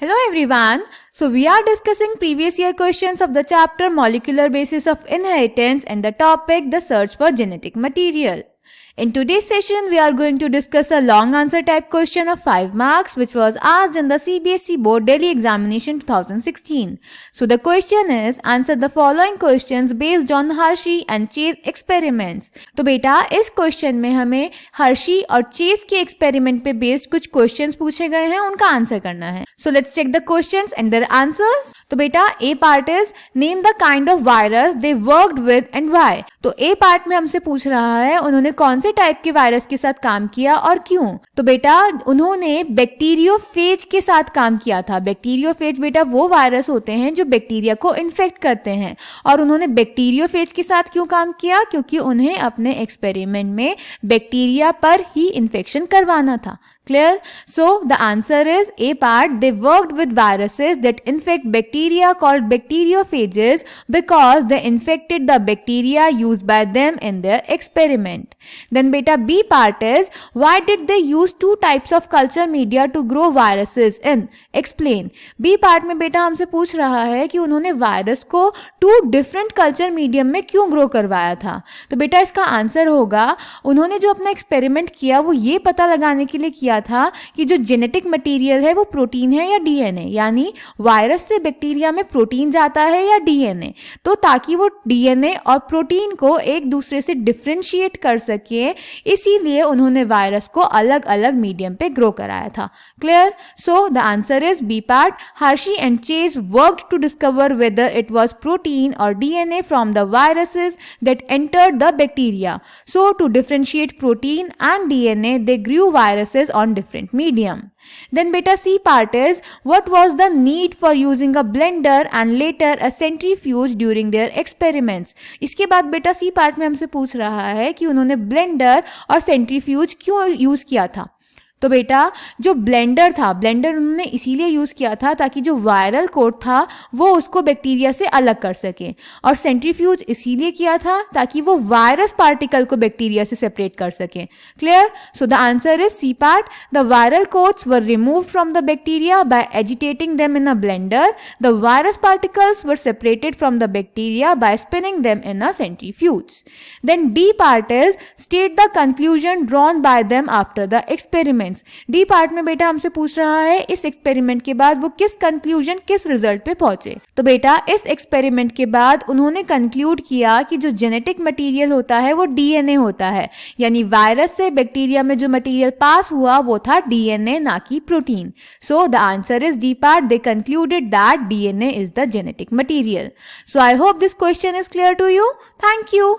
Hello everyone. So we are discussing previous year questions of the chapter Molecular Basis of Inheritance and the topic the search for genetic material. In today's session, we are going to discuss a long answer type question of 5 marks which was asked in the CBSE Board Delhi Examination 2016. So the question is, answer the following questions based on Hershey and Chase experiments. तो बेटा इस question में हमें Hershey और chess के experiment पे based कुछ questions पूछे गए हैं, उनका आंसर करना है. So let's check the questions and their answers. तो बेटा A part is name the kind of virus they worked with and why. तो ए पार्ट में हमसे पूछ रहा है उन्होंने कौन से टाइप के वायरस के साथ काम किया और क्यों. तो बेटा उन्होंने बैक्टीरियोफेज के साथ काम किया था. बैक्टीरियोफेज बेटा वो वायरस होते हैं जो बैक्टीरिया को इन्फेक्ट करते हैं, और उन्होंने बैक्टीरियोफेज के साथ क्यों काम किया, क्योंकि उन्हें अपने एक्सपेरिमेंट में बैक्टीरिया पर ही इन्फेक्शन करवाना था. Clear? So the answer is A part. They worked with viruses that infect bacteria called bacteriophages because they infected the bacteria used by them in their experiment. Then beta B part is why did they use two types of culture media to grow viruses in? Explain. B part में बेटा हमसे पूछ रहा है कि उन्होंने virus को to different culture medium में क्यों ग्रो करवाया था. तो बेटा इसका आंसर होगा उन्होंने जो अपना एक्सपेरिमेंट किया वो ये पता लगाने के लिए किया था कि जो जेनेटिक मटेरियल है वो प्रोटीन है या डीएनए, यानी वायरस से बैक्टीरिया में प्रोटीन जाता है या डीएनए, तो ताकि वो डीएनए और प्रोटीन को एक दूसरे से डिफरेंशिएट कर सके, इसीलिए उन्होंने वायरस को अलग अलग मीडियम पे ग्रो कराया था. Clear? So the answer is B part. Hershey and Chase worked to discover whether it was protein or DNA from the viruses that entered the bacteria. So to differentiate protein and DNA they grew viruses on different medium. Then beta C part is what was the need for using a blender and later a centrifuge during their experiments. इसके बाद बेटा C part में हमसे पूछ रहा है कि उन्होंने ब्लेंडर और सेंट्रीफ्यूज क्यों यूज किया था. तो बेटा जो ब्लेंडर था, ब्लेंडर उन्होंने इसीलिए यूज़ किया था ताकि जो वायरल कोड था वो उसको बैक्टीरिया से अलग कर सके, और सेंट्रीफ्यूज इसीलिए किया था ताकि वो वायरस पार्टिकल को बैक्टीरिया से सेपरेट कर सके. Clear? So the answer is C part. The viral coats were removed from the bacteria by agitating them in a blender. The virus particles were separated from the bacteria by spinning them in a centrifuge. Then D part is state the conclusion drawn by them after the experiment. D part में बेटा हमसे पूछ रहा है इस experiment के बाद वो किस कंक्लूजन, किस रिजल्ट पे पहुंचे. तो बेटा इस एक्सपेरिमेंट के बाद उन्होंने कंक्लूड किया कि जो जेनेटिक मटेरियल होता है वो डीएनए होता है, यानी वायरस से बैक्टीरिया में जो मटेरियल पास हुआ वो था डीएनए, ना कि protein. So the answer is D part. They concluded that DNA is the genetic material. So I hope this question is clear to you. Thank you.